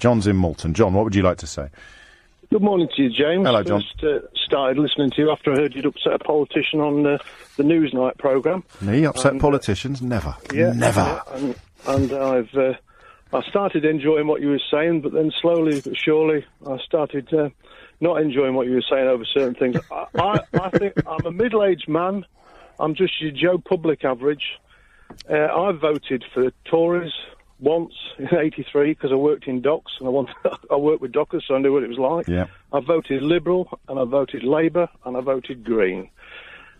John's in Malton. John, what would you like to say? Good morning to you, James. Hello, John. First started listening to you after I heard you'd upset a politician on the Newsnight programme. Me? Upset politicians? Never. Yeah, Never. Yeah, and I started enjoying what you were saying, but then slowly but surely I started not enjoying what you were saying over certain things. I think I'm a middle-aged man. I'm just your Joe Public average. I voted for Tories once in '83 because I worked in docks and I worked with dockers, so I knew what it was like. Yeah. I voted Liberal and I voted Labour and I voted Green.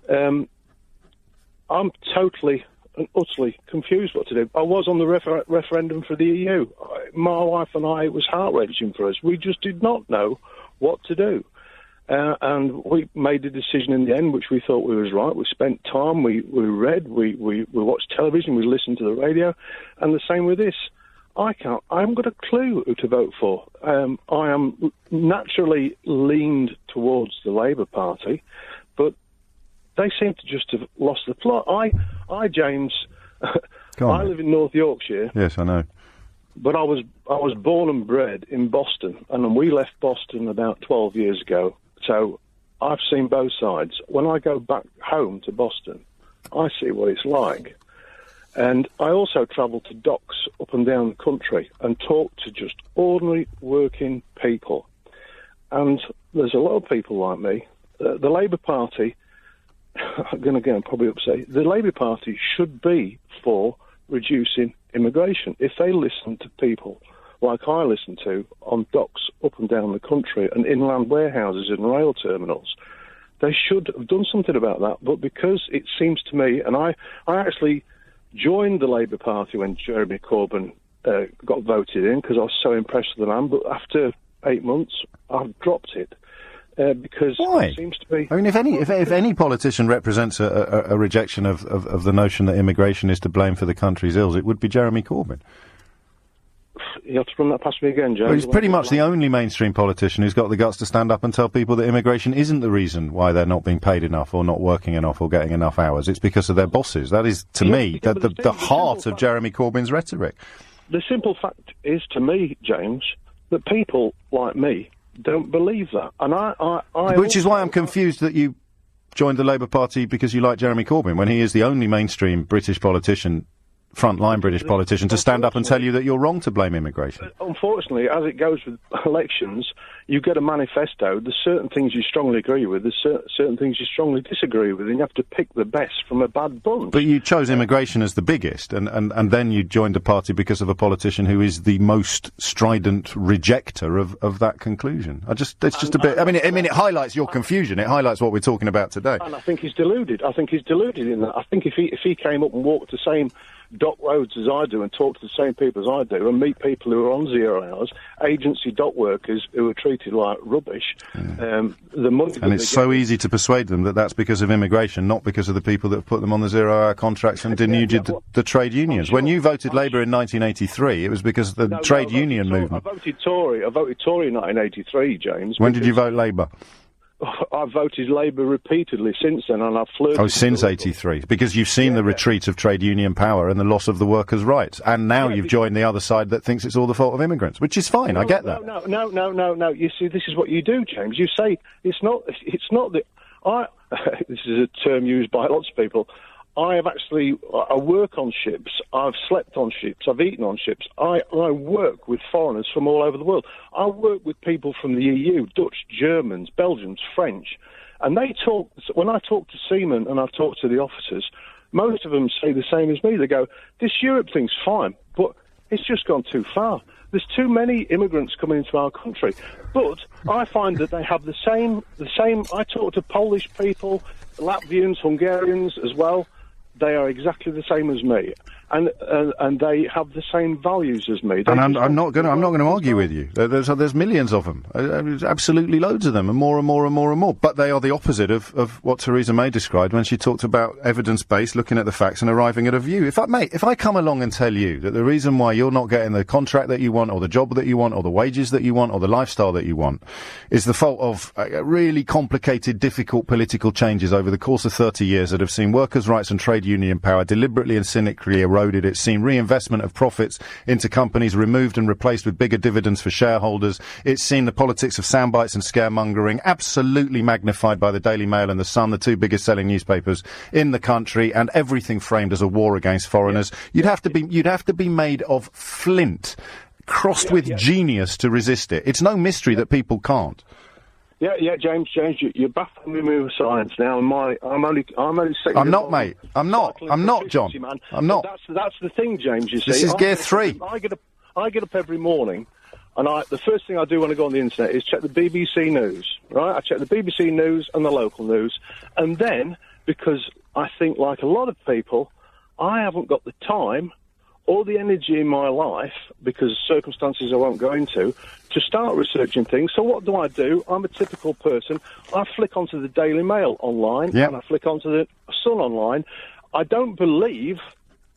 I'm totally and utterly confused what to do. I was on the referendum for the EU. My wife and I, it was heart-wrenching for us. We just did not know what to do. And we made a decision in the end, which we thought was right. We spent time, we read, we watched television, we listened to the radio, and the same with this. I haven't got a clue who to vote for. I am naturally leaned towards the Labour Party, but they seem to just have lost the plot. James, I live in North Yorkshire. Yes, I know. But I was born and bred in Boston, and we left Boston about 12 years ago. So I've seen both sides. When I go back home to Boston, I see what it's like. And I also travel to docks up and down the country and talk to just ordinary working people. And there's a lot of people like me. The Labour Party, I'm going to probably upset, the Labour Party should be for reducing immigration. If they listen to people like I listen to on docks up and down the country and inland warehouses and rail terminals, they should have done something about that. But because it seems to me, and I actually joined the Labour Party when Jeremy Corbyn got voted in because I was so impressed with the man, but after 8 months, I've dropped it. Because why? It seems to be... I mean, if any politician represents a rejection of the notion that immigration is to blame for the country's ills, it would be Jeremy Corbyn. You have to run that past me again, James. Well, he's pretty much the only mainstream politician who's got the guts to stand up and tell people that immigration isn't the reason why they're not being paid enough or not working enough or getting enough hours. It's because of their bosses. That is, to me, the heart of Jeremy Corbyn's rhetoric. The simple fact is, to me, James, that people like me don't believe that. And Which is why I'm confused that you joined the Labour Party because you like Jeremy Corbyn, when he is the only mainstream British politician, frontline British politician, to stand up and tell you that you're wrong to blame immigration. Unfortunately, as it goes with elections, you get a manifesto. There's certain things you strongly agree with, there's certain things you strongly disagree with, and you have to pick the best from a bad bunch. But you chose immigration as the biggest, and then you joined the party because of a politician who is the most strident rejecter of that conclusion. It's just a bit... I mean, it highlights your confusion. It highlights what we're talking about today. And I think he's deluded. I think he's deluded in that. I think if he came up and walked the same dock roads as I do and talk to the same people as I do and meet people who are on 0 hours, agency dock workers who are treated like rubbish, the money... And it's so easy to persuade them that that's because of immigration, not because of the people that have put them on the 0-hour contracts and denuded the trade unions. Sure. When you voted Labour in 1983, it was because of the trade union movement. I voted Tory in 1983, James. When did you vote Labour? I've voted Labour repeatedly since then, and I've flirted... Oh, since 83, because you've seen the retreat of trade union power and the loss of the workers' rights, and now you've joined the other side that thinks it's all the fault of immigrants, which is fine, I get that. No, you see, this is what you do, James. You say, it's not the... this is a term used by lots of people. I work on ships, I've slept on ships, I've eaten on ships. I work with foreigners from all over the world. I work with people from the EU, Dutch, Germans, Belgians, French, and they talk, when I talk to seamen and I talk to the officers, most of them say the same as me. They go, this Europe thing's fine, but it's just gone too far. There's too many immigrants coming into our country. But I find that they have the same, I talk to Polish people, Latvians, Hungarians as well. They are exactly the same as me, and they have the same values as me. And I'm not going to argue with you. There's millions of them, absolutely loads of them, and more and more and more and more. But they are the opposite of what Theresa May described when she talked about evidence-based, looking at the facts and arriving at a view. If I come along and tell you that the reason why you're not getting the contract that you want, or the job that you want, or the wages that you want, or the lifestyle that you want, is the fault of really complicated, difficult political changes over the course of 30 years that have seen workers' rights and trade union power deliberately and cynically eroded eroded. It's seen reinvestment of profits into companies removed and replaced with bigger dividends for shareholders. It's seen the politics of soundbites and scaremongering absolutely magnified by the Daily Mail and the Sun, the two biggest selling newspapers in the country, and everything framed as a war against foreigners. You'd have to be made of flint, crossed with genius to resist it. It's no mystery that people can't. Yeah, James, you're baffling me with science now. I'm only. I'm not, mate. I'm not, John. Man. I'm not. That's the thing, James. You see, this is gear 3. I get up every morning, and the first thing I do when I go on the internet is check the BBC News. Right, I check the BBC News and the local news, and then because I think, like a lot of people, I haven't got the time or the energy in my life, because of circumstances I won't go into, to start researching things. So what do? I'm a typical person. I flick onto the Daily Mail online, and I flick onto the Sun online. I don't believe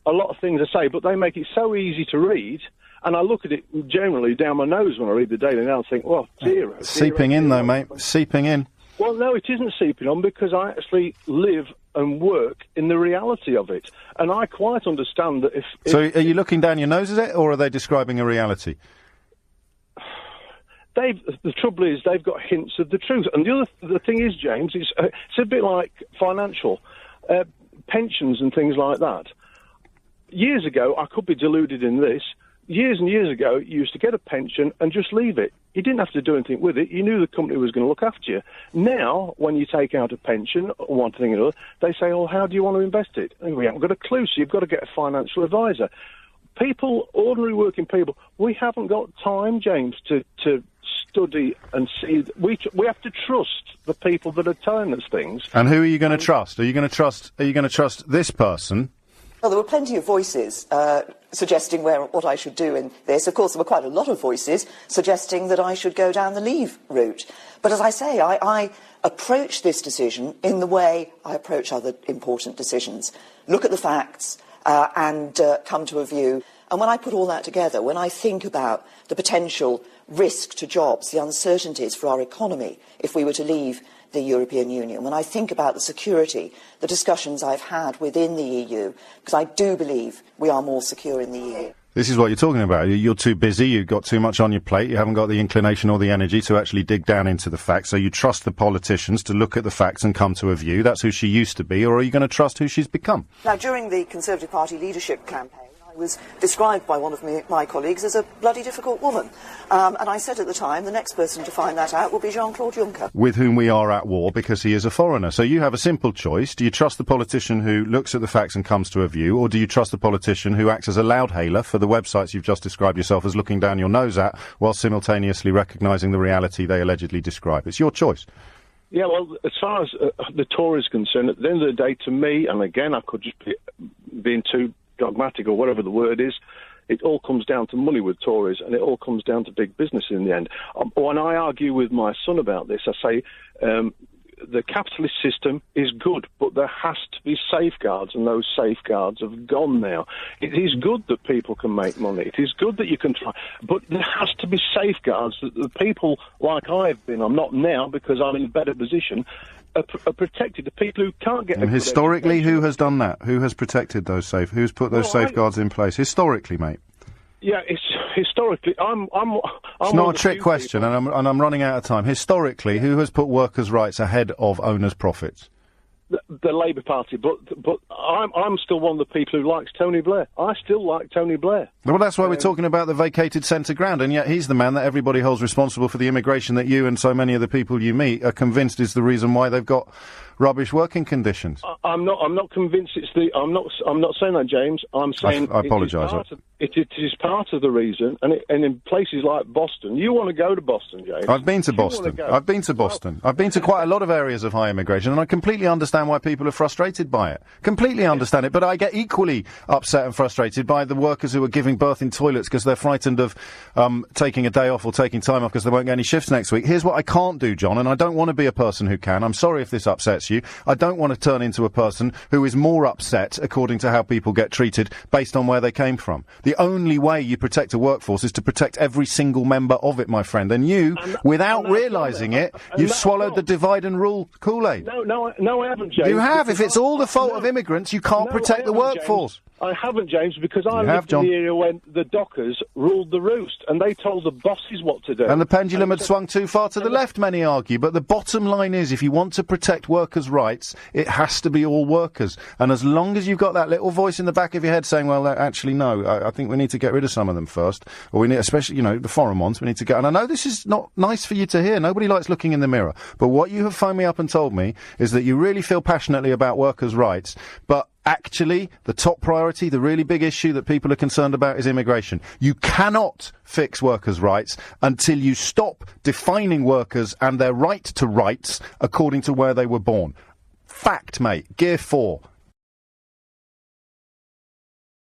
a lot of things I say, but they make it so easy to read, and I look at it generally down my nose when I read the Daily Mail and think, well, zero. Seeping in, though, mate. Seeping in. Well, no, it isn't seeping on, because I actually live and work in the reality of it. And I quite understand that if... So are you looking down your nose at it, or are they describing a reality? The trouble is, they've got hints of the truth. And the thing is, James, it's a bit like financial pensions and things like that. Years ago, I could be deluded in this. Years and years ago, you used to get a pension and just leave it. You didn't have to do anything with it. You knew the company was going to look after you. Now, when you take out a pension, or one thing or another, they say, oh, how do you want to invest it? And we haven't got a clue, so you've got to get a financial advisor. People, ordinary working people, we haven't got time, James, to study and see. We have to trust the people that are telling us things. And who are you going to trust? Are you going to trust this person? Well, there were plenty of voices suggesting what I should do in this. Of course, there were quite a lot of voices suggesting that I should go down the leave route. But as I say, I approach this decision in the way I approach other important decisions. Look at the facts and come to a view. And when I put all that together, when I think about the potential risk to jobs, the uncertainties for our economy if we were to leave the European Union, when I think about the security, the discussions I've had within the EU, because I do believe we are more secure in the EU. This is what you're talking about. You're too busy, you've got too much on your plate, you haven't got the inclination or the energy to actually dig down into the facts, so you trust the politicians to look at the facts and come to a view. That's who she used to be, or are you going to trust who she's become? Now, during the Conservative Party leadership campaign, I was described by one of my colleagues as a bloody difficult woman. And I said at the time, the next person to find that out will be Jean-Claude Juncker. With whom we are at war because he is a foreigner. So you have a simple choice. Do you trust the politician who looks at the facts and comes to a view, or do you trust the politician who acts as a loudhailer for the websites you've just described yourself as looking down your nose at, while simultaneously recognising the reality they allegedly describe? It's your choice. Yeah, well, as far as the Tories are concerned, at the end of the day, to me, and again, I could just be being too dogmatic or whatever the word is, it all comes down to money with Tories, and it all comes down to big business in the end. When I argue with my son about this, I say the capitalist system is good, but there has to be safeguards, and those safeguards have gone now. It is good that people can make money. It is good that you can try, but there has to be safeguards that the people like I've been, I'm not now because I'm in a better position, are protected. The people who can't get... And historically, who has done that? Who has protected those who's put those safeguards in place? Historically, mate. Yeah, it's historically. It's not a trick question, and I'm running out of time. Historically, who has put workers' rights ahead of owners' profits? The Labour Party, but I'm still one of the people who likes Tony Blair. I still like Tony Blair. Well, that's why we're talking about the vacated centre ground, and yet he's the man that everybody holds responsible for the immigration that you and so many of the people you meet are convinced is the reason why they've got rubbish working conditions. I'm not convinced it's the. I'm not saying that, James. I'm saying I apologise. It is part of the reason, and in places like Boston, you want to go to Boston, James. I've been to Boston. I've been to Boston. I've been to quite a lot of areas of high immigration, and I completely understand why people are frustrated by it. Completely understand it, but I get equally upset and frustrated by the workers who are giving birth in toilets because they're frightened of taking a day off or taking time off because they won't get any shifts next week. Here's what I can't do, John, and I don't want to be a person who can. I'm sorry if this upsets hurts you. I don't want to turn into a person who is more upset according to how people get treated based on where they came from. The only way you protect a workforce is to protect every single member of it, my friend. And you, without realising it, you've swallowed the divide and rule Kool-Aid. No, I haven't, James. You have. If it's all the fault of immigrants, you can't protect the workforce. James. I haven't, James, because I lived in the era when the dockers ruled the roost, and they told the bosses what to do. And the pendulum had swung too far to the left, many argue. But the bottom line is, if you want to protect workers' rights, it has to be all workers. And as long as you've got that little voice in the back of your head saying, well, actually, no, I think we need to get rid of some of them first. Or we need, especially, the foreign ones, we need to get... And I know this is not nice for you to hear. Nobody likes looking in the mirror. But what you have phoned me up and told me is that you really feel passionately about workers' rights, but actually, the top priority, the really big issue that people are concerned about is immigration. You cannot fix workers' rights until you stop defining workers and their right to rights according to where they were born. Fact, mate. Gear 4.